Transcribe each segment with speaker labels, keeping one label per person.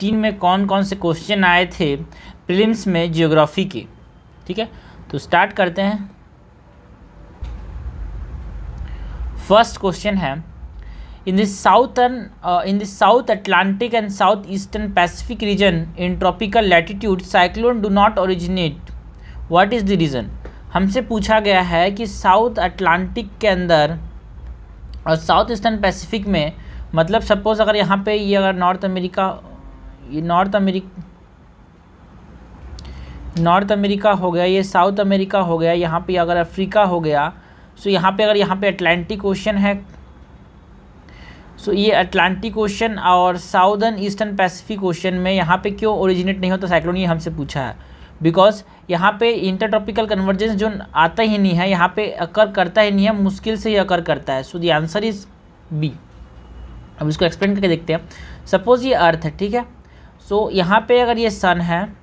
Speaker 1: 2018 में कौन कौन से क्वेश्चन आए थे प्रीलिम्स में जियोग्राफी के। ठीक है, तो स्टार्ट करते हैं। फर्स्ट क्वेश्चन है, in the south Atlantic and south eastern Pacific region in tropical latitude cyclone do not originate, what is the reason. हमसे पूछा गया है कि साउथ अटलांटिक के अंदर और साउथ ईस्टर्न पैसिफिक में, मतलब सपोज अगर यहाँ पे ये अगर नॉर्थ अमेरिका हो गया, ये साउथ अमेरिका हो गया, यहाँ पे अगर अफ्रीका हो गया, सो यहाँ पे अगर यहाँ पे अटलांटिक ओशन है, सो ये अटलांटिक ओशन और साउदर्न ईस्टर्न पैसिफिक ओशन में यहाँ पे क्यों ओरिजिनेट नहीं होता साइक्लोन, ये हमसे पूछा है। बिकॉज यहाँ पे इंटरट्रॉपिकल कन्वर्जेंस जो आता ही नहीं है, यहाँ पे अकर करता ही नहीं है, मुश्किल से ही अकर करता है। So the answer is B. अब इसको एक्सप्लेन करके देखते हैं। सपोज ये अर्थ है, ठीक है, सो यहाँ पे अगर ये सन है,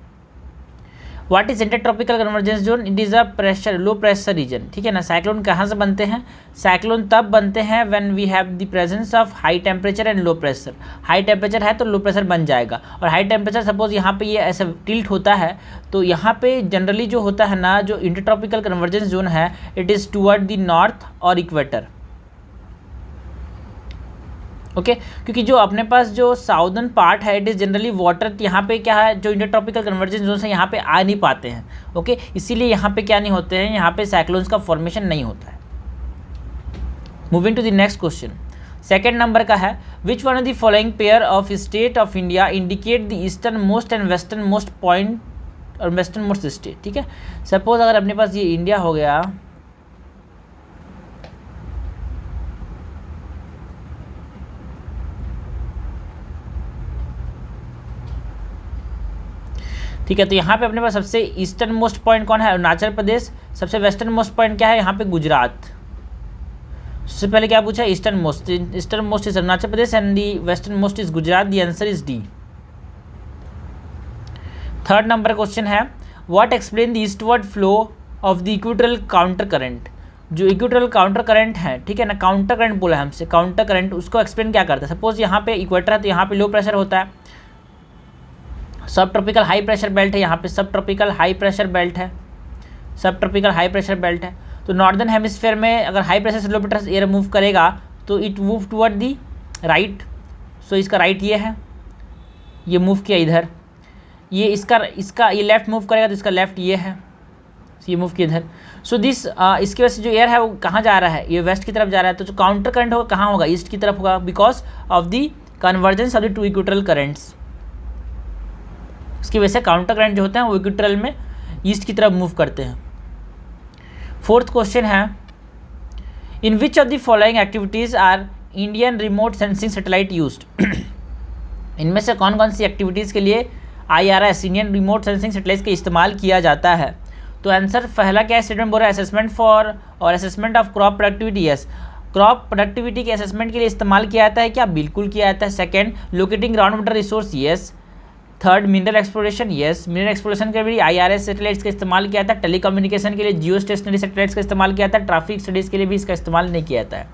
Speaker 1: what is intertropical convergence zone, it is a pressure low pressure region. ठीक है ना। साइक्लोन कहाँ से बनते हैं, साइक्लोन तब बनते हैं when we have the presence of high temperature and low pressure. High temperature है तो लो प्रेशर बन जाएगा, और हाई टेम्परेचर सपोज यहाँ पे ये ऐसा टिल्ट होता है, तो यहाँ पे जनरली जो होता है ना, जो इंटरट्रॉपिकल कन्वर्जेंस जोन है, it is toward the north और इक्वेटर। ओके क्योंकि जो अपने पास जो साउदर्न पार्ट है, इट इज़ जनरली वाटर, यहाँ पे क्या है, जो इंटरट्रॉपिकल कन्वर्जेंस जोन है यहाँ पे आ नहीं पाते हैं। ओके इसीलिए यहाँ पे क्या नहीं होते हैं, यहाँ पे साइक्लोन्स का फॉर्मेशन नहीं होता है। Moving to the next question, second number का है, which one of the following pair of state of India indicate the eastern most and western most point और वेस्टर्न मोस्ट स्टेट। ठीक है, सपोज अगर अपने पास ये इंडिया हो गया, ठीक है, तो यहाँ पे अपने पास सबसे ईस्टर्न मोस्ट पॉइंट कौन है, अरुणाचल प्रदेश। सबसे वेस्टर्न मोस्ट पॉइंट क्या है, यहाँ पे गुजरात। सबसे पहले क्या पूछा, eastern most is Arunachal Pradesh and the western most is Gujarat. The answer is D. Third number question है, what explain the eastward flow of the equatorial counter current. जो इक्वेटोरियल काउंटर करंट है, ठीक है ना, काउंटर करंट बोला है हमसे, काउंटर करंट उसको एक्सप्लेन क्या करता है। सपोज यहाँ पे इक्वेटर है तो यहाँ पे लो प्रेशर होता है, सब ट्रॉपिकल हाई प्रेशर बेल्ट है, यहाँ पे सब ट्रॉपिकल हाई प्रेशर बेल्ट है, सब ट्रॉपिकल हाई प्रेशर बेल्ट है। तो नॉर्दर्न हेमिस्फीयर में अगर हाई प्रेशर से लो प्रेशर एयर मूव करेगा तो it move toward the right. So इसका राइट ये है, ये मूव किया इधर, ये इसका ये लेफ्ट मूव करेगा तो इसका लेफ्ट ये है, ये मूव किया इधर। सो दिस इसकी वजह से जो एयर है वो कहाँ जा रहा है, ये वेस्ट की तरफ जा रहा है। तो जो काउंटर करंट होगा कहाँ होगा, ईस्ट की तरफ होगा, because of the convergence of the two equatorial currents. इसकी वजह से काउंटर करंट जो होते हैं वो इक्वेटोरियल में ईस्ट की तरफ मूव करते हैं। फोर्थ क्वेश्चन है, in which of the following activities are Indian remote sensing satellite used. इनमें से कौन कौन सी एक्टिविटीज़ के लिए IRS Indian remote sensing satellite का इस्तेमाल किया जाता है। तो आंसर पहला क्या स्टेटमेंट बोल रहा है, असेसमेंट फॉर और assessment of crop productivity. Yes, crop productivity के असेसमेंट के लिए इस्तेमाल किया जाता है क्या, बिल्कुल किया जाता है। Second, locating ground water resource. Yes. Third, mineral exploration. Yes, mineral exploration के लिए IRS सैटेलाइट्स का इस्तेमाल किया जाता है। टेलीकम्युनिकेशन के लिए जियो स्टेशनरी सैटेलाइट्स का इस्तेमाल किया जाता है। ट्रैफिक स्टडीज़ के लिए भी इसका इस्तेमाल नहीं किया जाता है।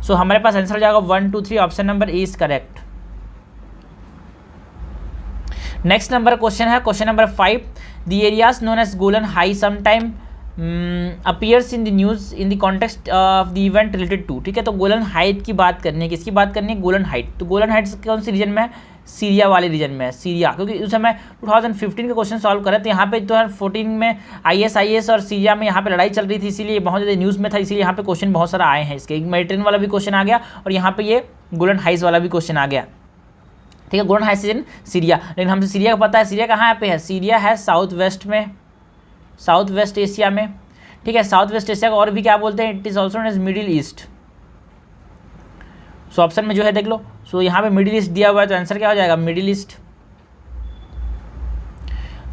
Speaker 1: सो हमारे पास आंसर हो जाएगा 1, 2, 3, option number A is correct. Next number question है, question number 5, the areas known as Golan high sometime appears in the news in the context of the event related to. ठीक है, तो गोलन हाइट की बात करनी है, किसकी बात करनी है, गोलन हाइट। तो गोलन हाइट कौन सी रीजन में है, सीरिया वाले रीजन में है, सीरिया। क्योंकि उस समय 2015 का क्वेश्चन सॉल्व करे तो यहाँ पे 2014 में ISIS और सीरिया में यहाँ पे लड़ाई चल रही थी, इसीलिए बहुत ज़्यादा न्यूज़ में था, इसीलिए यहाँ पे क्वेश्चन बहुत सारा आए हैं। इसके मेडिटेरियन वाला भी क्वेश्चन आ गया और यहाँ पे ये गोलन हाइट्स वाला भी क्वेश्चन आ गया। ठीक है, गोलन हाइट्स इन सीरिया, लेकिन हमसे सीरिया का पता है, सीरिया कहाँ पे है, सीरिया है साउथ वेस्ट में, साउथ वेस्ट एशिया में। ठीक है, साउथ वेस्ट एशिया को और भी क्या बोलते हैं, it is also known as middle east. So option में जो है देख लो, सो यहाँ पे मिडिल ईस्ट दिया हुआ है तो आंसर क्या हो जाएगा, मिडिल ईस्ट।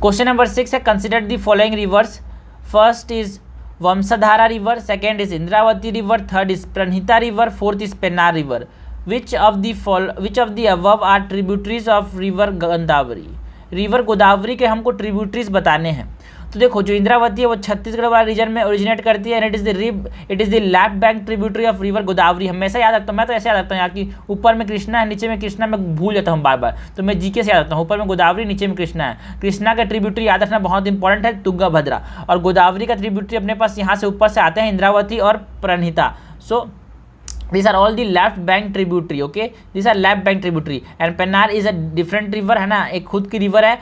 Speaker 1: क्वेश्चन नंबर 6 है, consider the following rivers. First is Vansadhara river, second is Indravati river, third is Pranhita river, fourth is Pennar river. Which of the above are tributaries of river Godavari. River Godavari के हमको ट्रिब्यूटरीज बताने हैं। तो देखो जो इंद्रावती है वो छत्तीसगढ़ वाले रीजन में ओरिजिनेट करती है, and it is the left bank tributary of river Godavari. हमेशा याद रखता हूँ, मैं तो ऐसे याद रखता हूँ यार कि ऊपर में कृष्णा है, नीचे में कृष्णा, मैं भूल जाता हूँ बार बार, तो मैं जीके से याद रखता हूँ। ऊपर में गोदावरी, नीचे में कृष्णा है। कृष्णा का ट्रिब्यूटरी याद रखना बहुत इंपॉर्टेंट है, तुंगा भद्रा, और गोदावरी का ट्रिब्यूटरी अपने पास यहाँ से ऊपर से आते हैं इंद्रावती और प्रणहिता। सो these are all the left bank tributary, okay, these are left bank tributary, and Pennar is a different river है ना, एक खुद की रिवर है।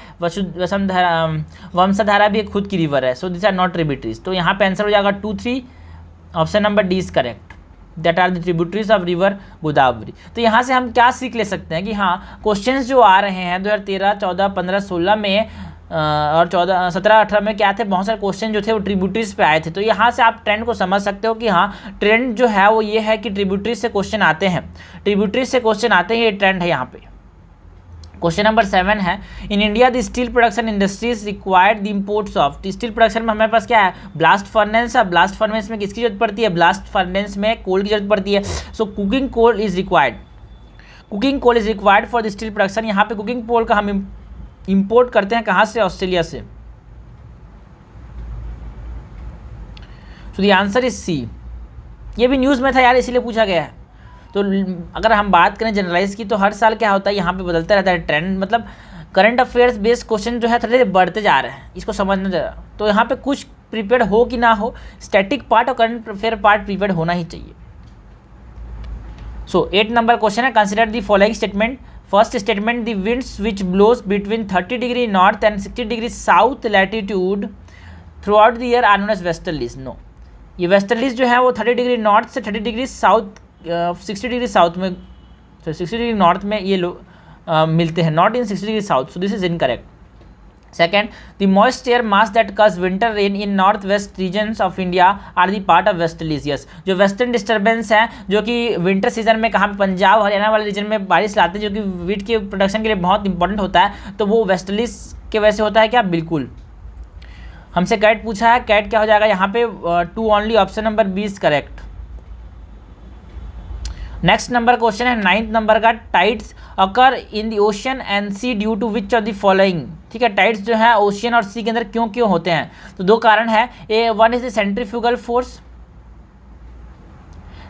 Speaker 1: वंशधारा भी एक खुद की रिवर है। सो these are not tributaries। तो यहाँ पे आंसर हो जाएगा 2, 3, option number D is correct, that are the tributaries of river Godavari. तो यहाँ से हम क्या सीख ले सकते हैं कि हाँ, क्वेश्चंस जो आ रहे हैं 2013, 14, 15, 16 में और 14, 17, 18 में क्या थे, बहुत सारे क्वेश्चन जो थे वो ट्रिब्यूटरीज पे आए थे। तो यहाँ से आप ट्रेंड को समझ सकते हो कि हाँ, ट्रेंड जो है वो ये है कि ट्रिब्यूटरीज से क्वेश्चन आते हैं, ट्रिब्यूटरीज से क्वेश्चन आते हैं, ये ट्रेंड है यहाँ पे। क्वेश्चन नंबर 7 है, in India the steel production industries required the imports of. Steel production में हमारे पास क्या है, ब्लास्ट फर्नेस है। ब्लास्ट फर्नेस में किसकी जरूरत पड़ती है, ब्लास्ट फर्नेस में कोल की जरूरत पड़ती है। So cooking coal is required, cooking coal is required for the steel production. यहाँ पे कुकिंग कोल का हम इंपोर्ट करते हैं कहाँ से, ऑस्ट्रेलिया से। So the answer is C. ये भी न्यूज़ में था यार, इसीलिए पूछा गया है। तो अगर हम बात करें जनरलाइज की, तो हर साल क्या होता है, यहाँ पे बदलता रहता है ट्रेंड, मतलब करंट अफेयर्स बेस्ड क्वेश्चन जो है थोड़े बढ़ते जा रहे हैं, इसको समझना जरा। तो यहाँ पे कुछ प्रिपेयर्ड हो कि ना हो, स्टैटिक पार्ट और करंट अफेयर पार्ट प्रिपेयर्ड होना ही चाहिए। सो 8 नंबर क्वेश्चन है, consider the following statement. First statement, the winds which blows between 30 degree north and 60 degree south latitude throughout the year are known as westerlies. No, ये westerlies जो है वो 30 degree north से 30 degree south, 60 degree south में, 60 degree north में ये लोग मिलते हैं, not in 60 degree south. So this is incorrect. Second, the moist air mass that cause winter rain in north west regions of India are the part of westerlies. Yes, जो western disturbance है जो कि winter season में कहाँ पे, पंजाब हरियाणा वाले reason में बारिश लाते हैं, जो कि वीट के प्रोडक्शन के लिए बहुत इंपॉर्टेंट होता है, तो वो वेस्टर्लीज के वजह से होता है क्या, बिल्कुल। हमसे कैट पूछा है, कैट क्या हो जाएगा यहाँ पे, 2 only, option number B is correct. Next number question है 9th नंबर का, tides occur in the ocean and sea due to which of the following. ठीक है, टाइड्स जो है ओशियन और सी के अंदर क्यों क्यों होते हैं, तो 2 कारण है। One is the centrifugal force,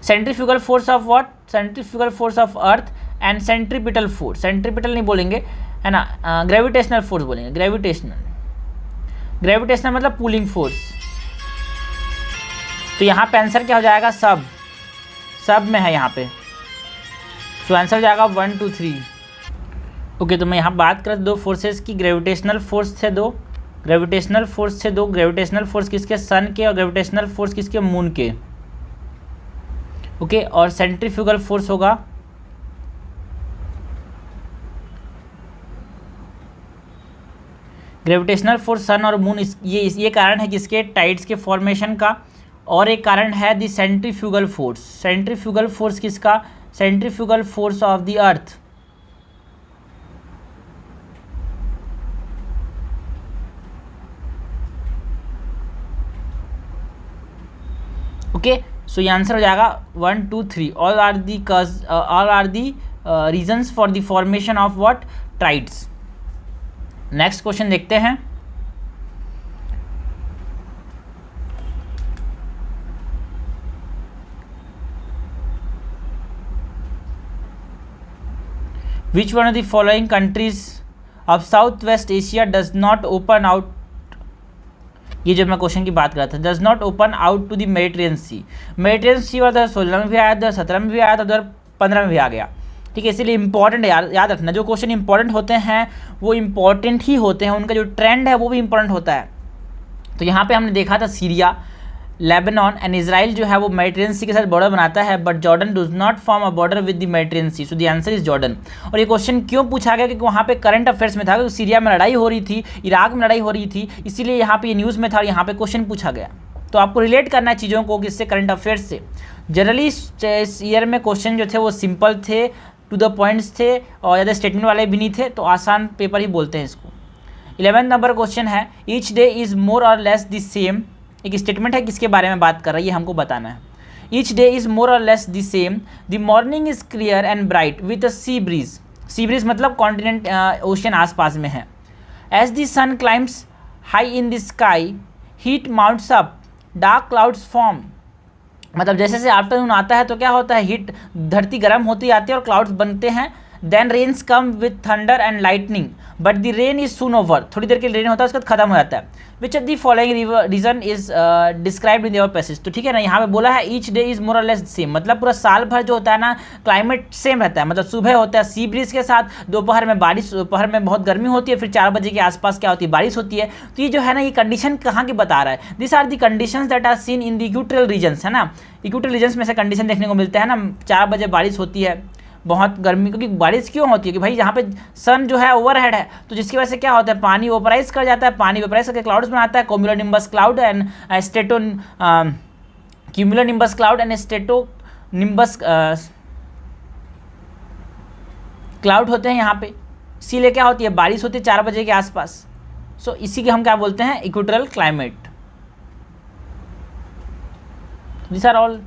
Speaker 1: centrifugal force of what, centrifugal force of earth, and centripetal force, centripetal नहीं बोलेंगे है ना, ग्रेविटेशनल फोर्स बोलेंगे, ग्रेविटेशनल, ग्रेविटेशनल मतलब पुलिंग फोर्स। तो यहाँ पे आंसर क्या हो जाएगा, सब, सब में है यहाँ पे। सो आंसर हो जाएगा 1, 2, 3। ओके, तो मैं यहाँ बात करें 2 फोर्सेस की, ग्रेविटेशनल फोर्स थे 2, ग्रेविटेशनल फोर्स थे 2, ग्रेविटेशनल फोर्स किसके, सन के, और ग्रेविटेशनल फोर्स किसके, मून के। ओके, और सेंट्रीफ्यूगल फोर्स होगा ग्रेविटेशनल फोर्स सन और मून, ये कारण है किसके, टाइड्स के फॉर्मेशन का। और एक कारण है the centrifugal force, centrifugal force किसका, centrifugal force of the earth. Okay, so ये आंसर हो जाएगा 1, 2, 3। All are the reasons for the formation of what, tides. Next question देखते हैं। Which one of the following countries of Southwest Asia does not open out, ये जो मैं question की बात कर रहा था, does not open out to the Mediterranean Sea। Mediterranean Sea 2016 में भी आया, 2017 में भी आया था, 2015 में भी आ गया। ठीक है, इसीलिए इंपॉर्टेंट है, याद रखना, जो क्वेश्चन इंपॉर्टेंट होते हैं वो इंपॉर्टेंट ही होते हैं, उनका जो ट्रेंड है वो भी इंपॉर्टेंट होता है। तो यहाँ पे हमने देखा था सीरिया, लेबनान एंड इजराइल जो है वो मेडिटेरेनियन सी के साथ बॉर्डर बनाता है, but Jordan does not form a border with the Mediterranean sea. So the answer is Jordan. और ये क्वेश्चन क्यों पूछा गया, क्योंकि वहाँ पे करंट अफेयर्स में था, क्योंकि सीरिया में लड़ाई हो रही थी, इराक में लड़ाई हो रही थी, इसीलिए यहाँ पे ये न्यूज़ में था और यहाँ पे क्वेश्चन पूछा गया। तो आपको रिलेट करना है चीज़ों को किससे, करंट अफेयर्स से। जनरली इस ईयर में क्वेश्चन जो थे वो सिंपल थे, टू द पॉइंट्स थे, और ज़्यादा स्टेटमेंट वाले भी नहीं थे, तो आसान पेपर ही बोलते हैं इसको। 11th नंबर क्वेश्चन है, ईच डे इज़ मोर और लेस द सेम। एक स्टेटमेंट है, किसके बारे में बात कर रहा है ये हमको बताना है। ईच डे इज़ मोर और less the same, the morning is clear and bright with a sea breeze. Sea breeze मतलब कॉन्टिनेंट, ओशन आसपास में है। As the sun climbs high in the sky heat mounts up, dark clouds form. मतलब जैसे जैसे afternoon आता है तो क्या होता है, हीट, धरती गर्म होती आती है और क्लाउड्स बनते हैं। Then rains come with thunder and lightning but the rain is soon over, थोड़ी देर के रेन होता है उसके बाद खत्म हो जाता है। Which of the following region is described in your passage. तो ठीक है ना, यहाँ पे बोला है ईच डे इज मोर और लेस सेम, मतलब पूरा साल भर जो होता है ना क्लाइमेट सेम रहता है। मतलब सुबह होता है सी ब्रीज के साथ, दोपहर में बारिश, दोपहर में बहुत गर्मी होती है, फिर 4 बजे के आसपास क्या होती है, बारिश होती है। तो ये जो है ना, ये कंडीशन कहाँ की बता रहा है, this are the conditions that are seen in the equatorial regions, है ना। इक्वेटोरियल रीजन्स में से कंडीशन देखने को मिलते हैं ना, 4 बजे बारिश होती है, बहुत गर्मी, क्योंकि बारिश क्यों होती है कि भाई यहाँ पे सन जो है ओवरहेड है, तो जिसकी वजह से क्या होता है, पानी वेपराइज कर जाता है, पानी वेपराइज करके क्लाउड्स बनाता है, cumulonimbus cloud and cumulonimbus cloud and stratonimbus cloud होते हैं यहाँ पे। इसीलिए क्या होती है, बारिश होती है 4 बजे के आसपास। सो इसी के हम क्या बोलते हैं, equatorial climate. This are all